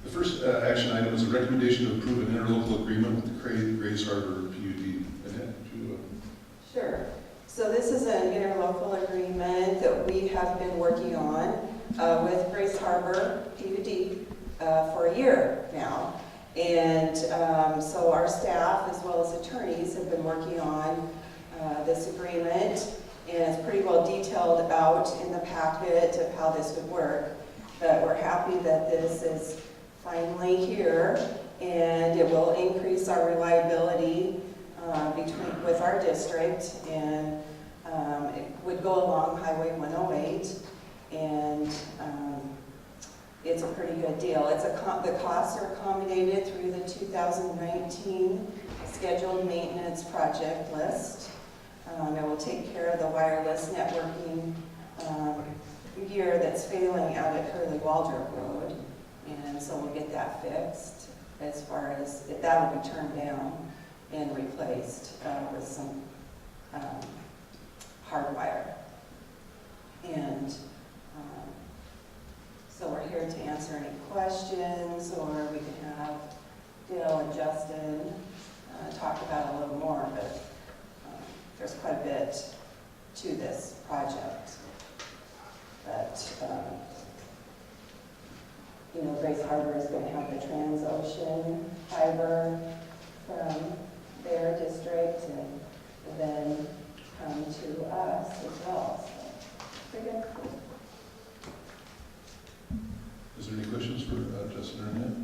The first action item is a recommendation to approve an interlocal agreement with the Grays Harbor PUD. Annette, would you, Sure. So this is an interlocal agreement that we have been working on with Grays Harbor PUD for a year now. And so our staff, as well as attorneys, have been working on this agreement. And it's pretty well detailed out in the packet of how this would work. But we're happy that this is finally here, and it will increase our reliability with our district, and it would go along Highway 108, and it's a pretty good deal. The costs are accommodated through the 2019 scheduled maintenance project list. It will take care of the wireless networking gear that's failing out at Hurley-Waldrop Road, and so we'll get that fixed as far as that will be turned down and replaced with some hardwire. And so we're here to answer any questions, or we can have Dale and Justin talk about it a little more, but there's quite a bit to this project. But you know, Grays Harbor is going to have the Transocean fiber from their district and then come to us as well. So, pretty good. is there any questions for Justin or Annette?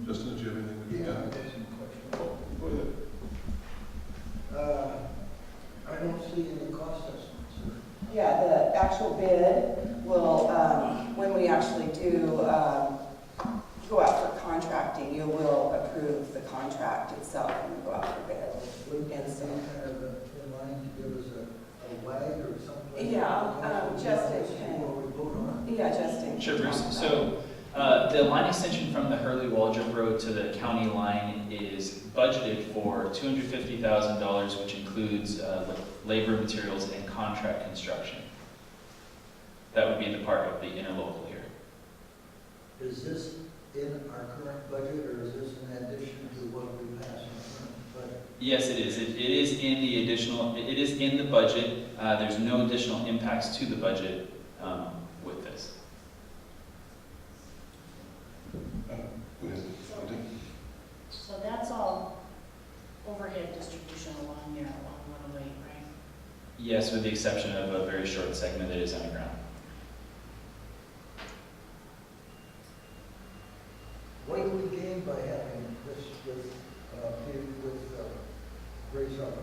Justin, did you have anything? Yeah, I got some questions. Go ahead. I don't see any cost estimates. Yeah, the actual bid will, when we actually do go out for contracting, you will approve the contract itself when we go out for bid. Would And so- kind of in line to give us a wag or something? Yeah, Justin can. Before we vote on Yeah, Justin. Sure, Bruce. So the line extension from the Hurley-Waldrop Road to the county line is budgeted for $250,000, which includes labor, materials, and contract construction. That would be the part of the interlocal here. it. Is this in our current budget, or is this in addition to what we passed in the current budget? Yes, it is. It is in the additional. It is in the budget. There's no additional impacts to the budget with this. Go ahead. So that's all overhead distribution along there, along 108, right? Yes, with the exception of a very short segment that is underground. What do we gain by having this with Grays Harbor?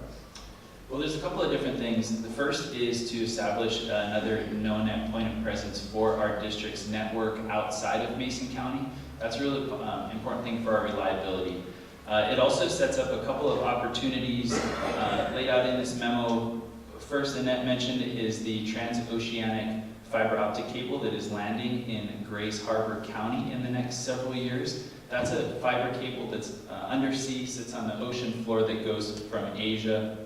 Well, there's a couple of different things. The first is to establish another known net point of presence for our district's network outside of Mason County. That's a really important thing for our reliability. It also sets up a couple of opportunities laid out in this memo. First, Annette mentioned, is the transoceanic fiber optic cable that is landing in Grays Harbor County in the next several years. That's a fiber cable that's undersea, sits on the ocean floor, that goes from Asia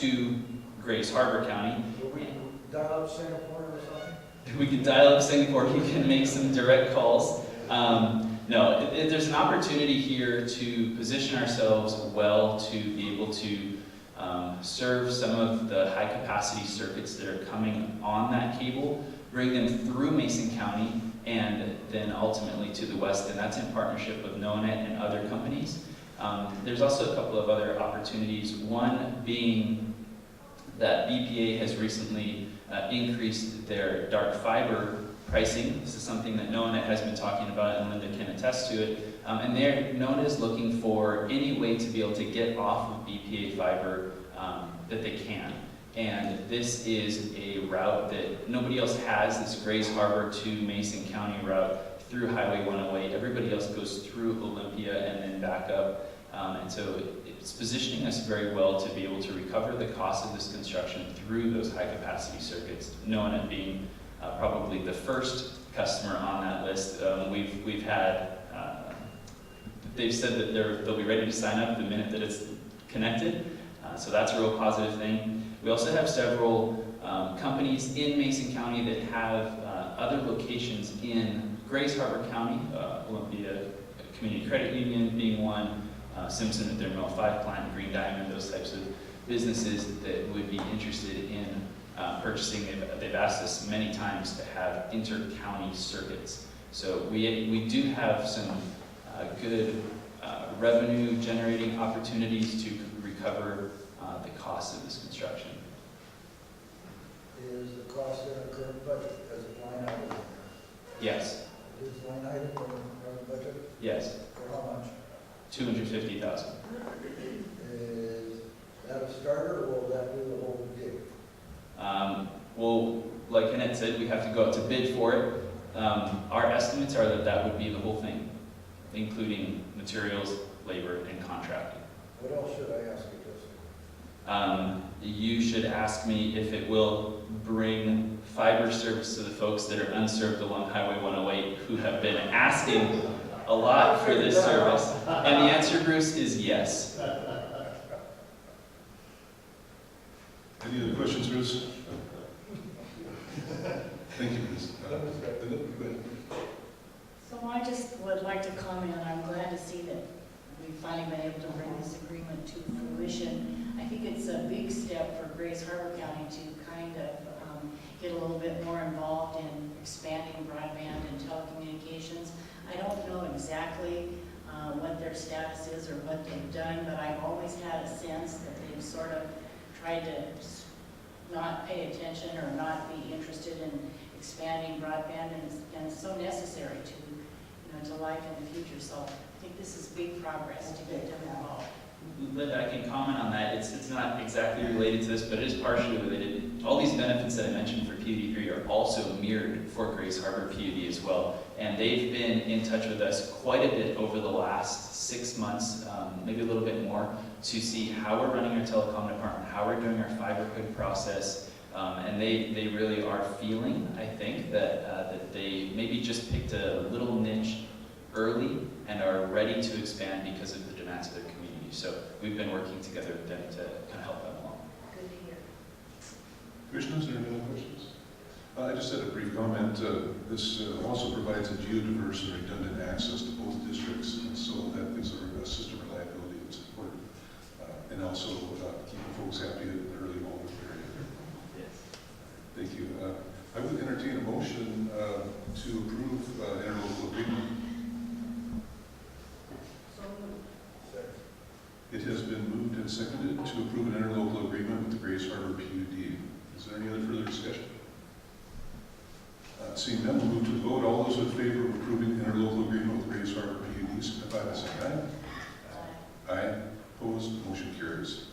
to Grays Harbor County. Will we dial up Singapore or something? We can dial up Singapore, you can make some direct calls. No, there's an opportunity here to position ourselves well to be able to serve some of the high capacity circuits that are coming on that cable, bring them through Mason County, and then ultimately to the west, and that's in partnership with NONET and other companies. There's also a couple of other opportunities, one being that BPA has recently increased their dark fiber pricing. This is something that NONET has been talking about, and Linda can attest to it. And NONET is looking for any way to be able to get off of BPA fiber that they can. And this is a route that nobody else has, this Grays Harbor to Mason County route through Highway 108. Everybody else goes through Olympia and then back up. And so it's positioning us very well to be able to recover the cost of this construction through those high capacity circuits, NONET being probably the first customer on that list. We've had, they've said that they'll be ready to sign up the minute that it's connected. So that's a real positive thing. We also have several companies in Mason County that have other locations in Grays Harbor County, Olympia Community Credit Union being one, Simpson at their Mill 5 plant, Green Diamond, those types of businesses that would be interested in purchasing. They've asked us many times to have inter-county circuits. So we do have some good revenue generating opportunities to recover the cost of this construction. Is the cost in our current budget as a line item? Yes, Is line item in our budget yes, for how much? $250,000. Is that a starter or will that do the whole gig? Well, like Annette said, we have to go out to bid for it. Our estimates are that that would be the whole thing, including materials, labor, and contracting. What else should I ask you this? You should ask me if it will bring fiber service to the folks that are unserved along Highway 108 who have been asking a lot for this service. And the answer, Bruce, is yes. Any other questions, Bruce? Thank you, Bruce. Go ahead. So I just would like to comment, I'm glad to see that we've finally been able to bring this agreement to fruition. I think it's a big step for Grays Harbor County to kind of get a little bit more involved in expanding broadband and telecommunications. I don't know exactly what their status is or what they've done, but I've always had a sense that they've sort of tried to not pay attention or not be interested in expanding broadband, and it's so necessary to life in the future. So I think this is big progress to get them involved. Linda, I can comment on that. It's not exactly related to this, but it is partially related. All these benefits that I mentioned for PUD3 are also mirrored for Grays Harbor PUD as well. And they've been in touch with us quite a bit over the last 6 months, maybe a little bit more, to see how we're running our telecom department, how we're doing our fiber PUD process. And they really are feeling, I think, that they maybe just picked a little niche early and are ready to expand because of the demands of their community. So we've been working together with them to kind of help them along. Good to hear. Commissioners, are there any other questions? I just had a brief comment. This also provides a geodiverse and redundant access to both districts, and so that gives a system reliability and support, and also keeping folks happy in the early moment area. Yes. Thank you. I would entertain a motion to approve interlocal agreement. So moved. It has been moved and seconded to approve an interlocal agreement with the Grays Harbor PUD. Is there any other further discussion? Seeing none, we'll move to the vote. All those in favor of approving the interlocal agreement with Grays Harbor PUD, signify by saying aye. Aye. Opposed, motion carries.